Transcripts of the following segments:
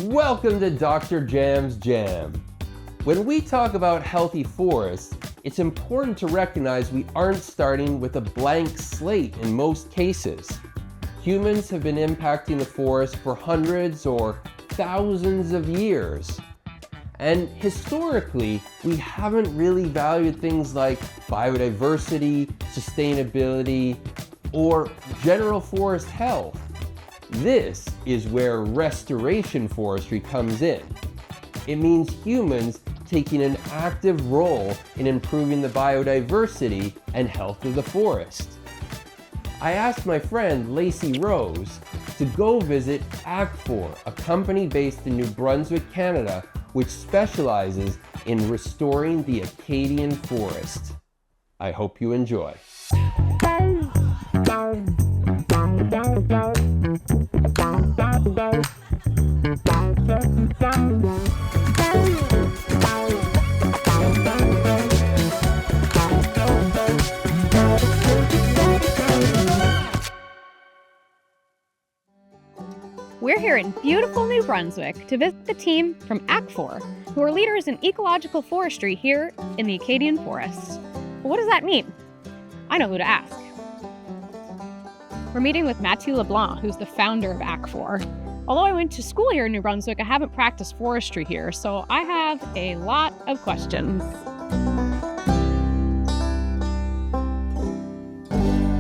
Welcome to Dr. Jam's Jam. When we talk about healthy forests, it's important to recognize we aren't starting with a blank slate in most cases. Humans have been impacting the forest for hundreds or thousands of years. And historically, we haven't really valued things like biodiversity, sustainability, or general forest health. This is where restoration forestry comes in. It means humans taking an active role in improving the biodiversity and health of the forest. I asked my friend Lacey Rose to go visit ACFOR, a company based in New Brunswick, Canada, which specializes in restoring the Acadian Forest. I hope you enjoy. We're here in beautiful New Brunswick to visit the team from ACFOR, who are leaders in ecological forestry here in the Acadian Forest. But what does that mean? I know who to ask. We're meeting with Mathieu Leblanc, who's the founder of ACFOR. Although I went to school here in New Brunswick, I haven't practiced forestry here, so I have a lot of questions.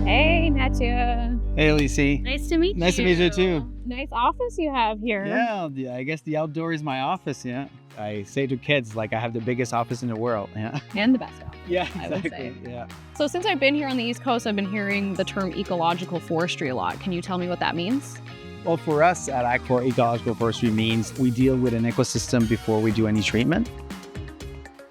Hey, Mathieu. Hey, Lacey. Nice to meet you. Nice to meet you too. Nice office you have here. Yeah, I guess the outdoor is my office, yeah. I say to kids, like, I have the biggest office in the world, yeah. And the best office. Yeah, I would exactly, say. yeah. So since I've been here on the East Coast, I've been hearing the term ecological forestry a lot. Can you tell me what that means? Well, for us at ACFOR, ecological forestry means we deal with an ecosystem before we do any treatment.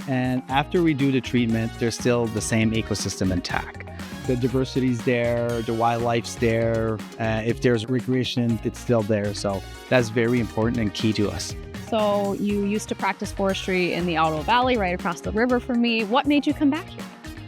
And after we do the treatment, there's still the same ecosystem intact. The diversity's there, the wildlife's there. If there's recreation, it's still there. So that's very important and key to us. So you used to practice forestry in the Ottawa Valley, right across the river from me. What made you come back here?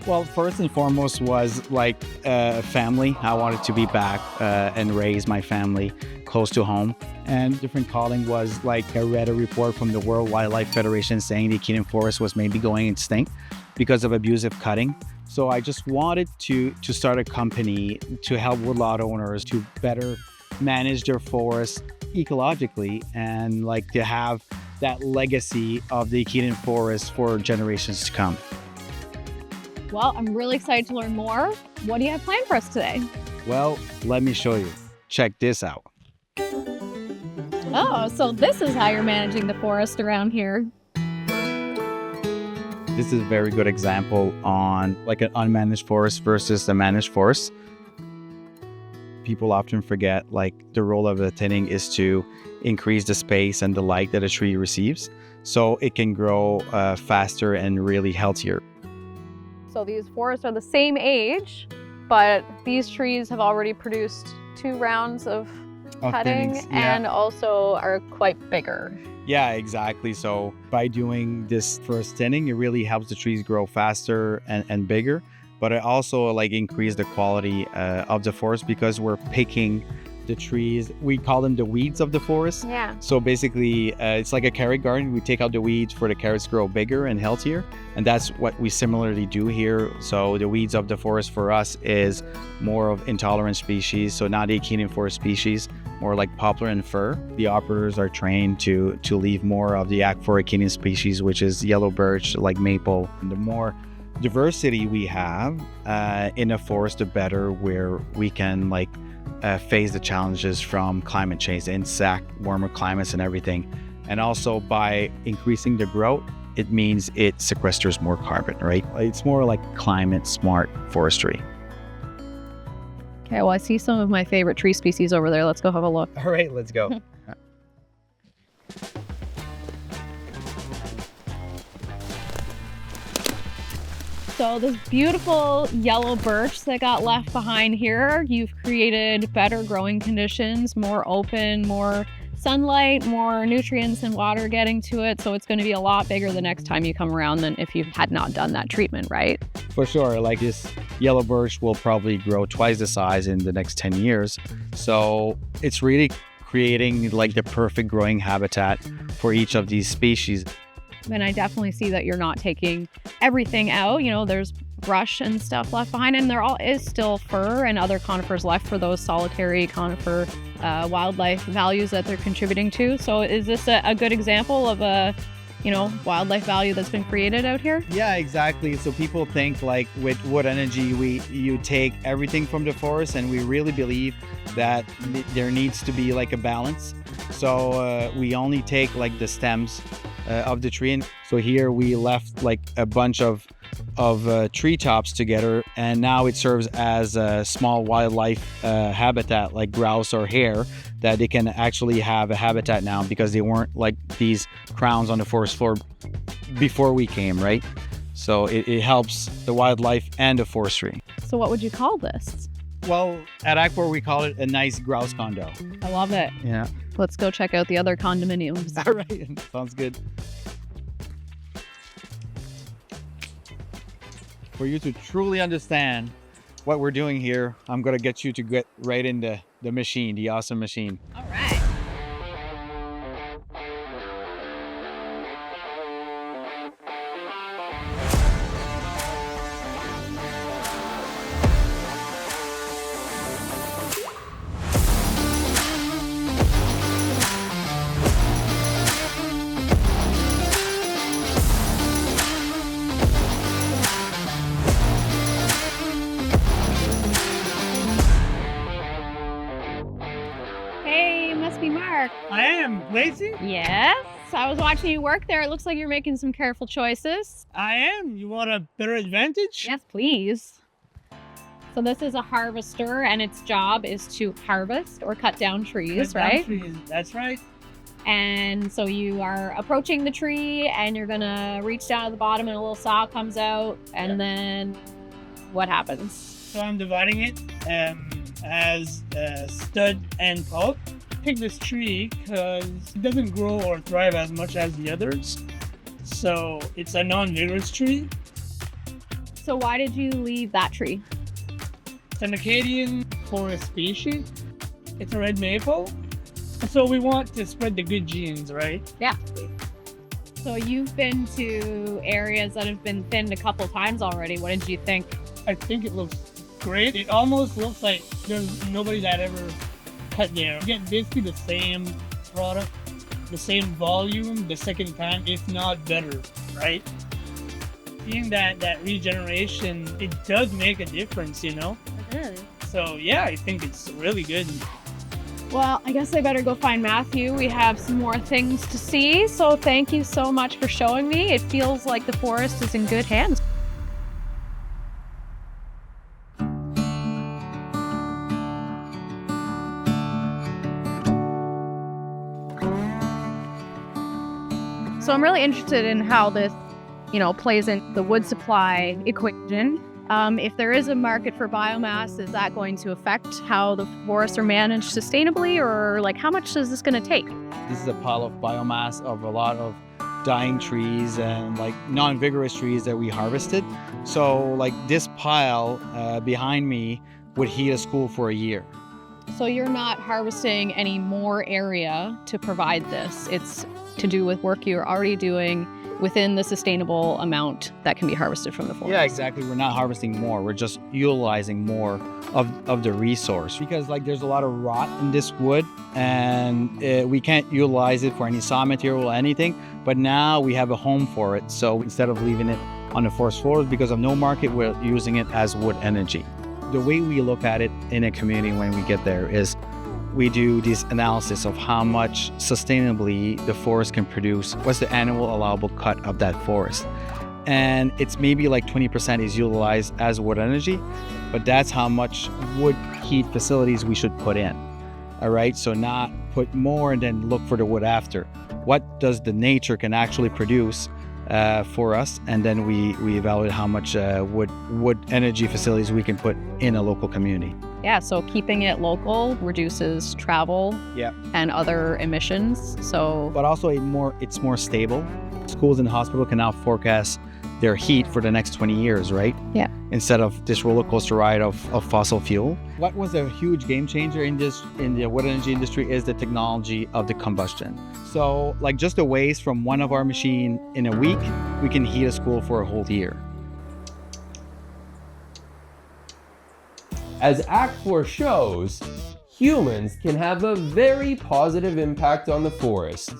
Well, first and foremost was like family. I wanted to be back and raise my family close to home. And different calling was like I read a report from the World Wildlife Federation saying the Acadian Forest was maybe going extinct because of abusive cutting. So I just wanted to start a company to help woodlot owners to better manage their forests ecologically and like to have that legacy of the Acadian Forest for generations to come. Well, I'm really excited to learn more. What do you have planned for us today? Well, let me show you. Check this out. Oh, so this is how you're managing the forest around here. This is a very good example on like an unmanaged forest versus a managed forest. People often forget like the role of the thinning is to increase the space and the light that a tree receives so it can grow faster and really healthier. So these forests are the same age, but these trees have already produced 2 rounds of cutting thinnings, yeah. And also are quite bigger. Yeah, exactly. So by doing this first thinning, it really helps the trees grow faster and bigger, but it also like increase the quality of the forest because we're picking the trees. We call them the weeds of the forest. Yeah. So basically, it's like a carrot garden. We take out the weeds for the carrots to grow bigger and healthier. And that's what we similarly do here. So the weeds of the forest for us is more of intolerant species. So not the Acadian Forest species, more like poplar and fir. The operators are trained to leave more of the ACFOR Acadian species, which is yellow birch, like maple. And the more diversity we have in a forest, the better, where we can like face the challenges from climate change, insect, warmer climates and everything. And also by increasing the growth, it means it sequesters more carbon, right? It's more like climate smart forestry. Okay, well, I see some of my favorite tree species over there. Let's go have a look. All right, let's go. So this beautiful yellow birch that got left behind here, you've created better growing conditions, more open, more sunlight, more nutrients and water getting to it. So it's going to be a lot bigger the next time you come around than if you had not done that treatment, right? For sure. Like this yellow birch will probably grow twice the size in the next 10 years. So it's really creating like the perfect growing habitat for each of these species. And I definitely see that you're not taking everything out. You know, there's brush and stuff left behind, and there all is still fir and other conifers left for those solitary conifer wildlife values that they're contributing to. So is this a good example of a, you know, wildlife value that's been created out here? Yeah, exactly. So people think like with wood energy, you take everything from the forest, and we really believe that there needs to be like a balance. So we only take like the stems of the tree. And so here we left like a bunch of treetops together, and now it serves as a small wildlife habitat like grouse or hare, that they can actually have a habitat now because they weren't like these crowns on the forest floor before we came, right? So it helps the wildlife and the forestry. So what would you call this? Well, at ACFOR we call it a nice grouse condo. I love it. Yeah. Let's go check out the other condominiums. All right, sounds good. For you to truly understand what we're doing here, I'm gonna get you to get right in the machine, the awesome machine. All right. Must be Mark. I am. Lacey? Yes. I was watching you work there. It looks like you're making some careful choices. I am. You want a better advantage? Yes, please. So this is a harvester, and its job is to harvest or cut down trees, Cut down right? trees. That's right. And so you are approaching the tree, and you're gonna reach down to the bottom, and a little saw comes out, and then what happens? So I'm dividing it as stud and pulp. Pick this tree because it doesn't grow or thrive as much as the others. So it's a non-vigorous tree. So why did you leave that tree? It's an Acadian Forest species. It's a red maple. So we want to spread the good genes, right? Yeah. So you've been to areas that have been thinned a couple times already. What did you think? I think it looks great. It almost looks like there's nobody that ever cut there. You get basically the same product, the same volume the second time, if not better, right? Seeing that regeneration, it does make a difference, you know? So yeah, I think it's really good. Well, I guess I better go find Mathieu. We have some more things to see. So thank you so much for showing me. It feels like the forest is in good hands. So I'm really interested in how this, plays in the wood supply equation. If there is a market for biomass, is that going to affect how the forests are managed sustainably, or like how much is this going to take? This is a pile of biomass of a lot of dying trees and like non-vigorous trees that we harvested. So like this pile behind me would heat a school for a year. So you're not harvesting any more area to provide this. It's to do with work you're already doing within the sustainable amount that can be harvested from the forest. Yeah, exactly. We're not harvesting more. We're just utilizing more of the resource, because like there's a lot of rot in this wood, and we can't utilize it for any saw material or anything. But now we have a home for it. So instead of leaving it on the forest floor because of no market, we're using it as wood energy. The way we look at it in a community when we get there is we do this analysis of how much sustainably the forest can produce, what's the annual allowable cut of that forest. And it's maybe like 20% is utilized as wood energy, but that's how much wood heat facilities we should put in. All right, so not put more and then look for the wood after. What does the nature can actually produce for us, and then we evaluate how much wood energy facilities we can put in a local community. Yeah, so keeping it local reduces travel and other emissions. So, but also it's more stable. Schools and hospitals can now forecast their heat for the next 20 years, right? Yeah. Instead of this roller coaster ride of fossil fuel. What was a huge game changer in the wood energy industry is the technology of the combustion. So like just the waste from one of our machine in a week, we can heat a school for a whole year. As ACFOR shows, humans can have a very positive impact on the forest.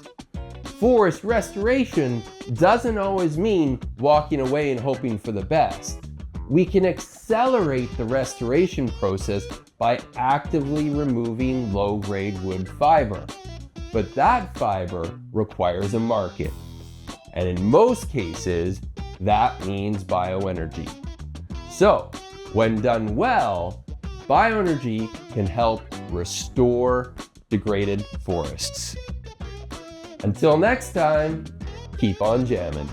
Forest restoration doesn't always mean walking away and hoping for the best. We can accelerate the restoration process by actively removing low-grade wood fiber. But that fiber requires a market. And in most cases, that means bioenergy. So, when done well, bioenergy can help restore degraded forests. Until next time, keep on jamming.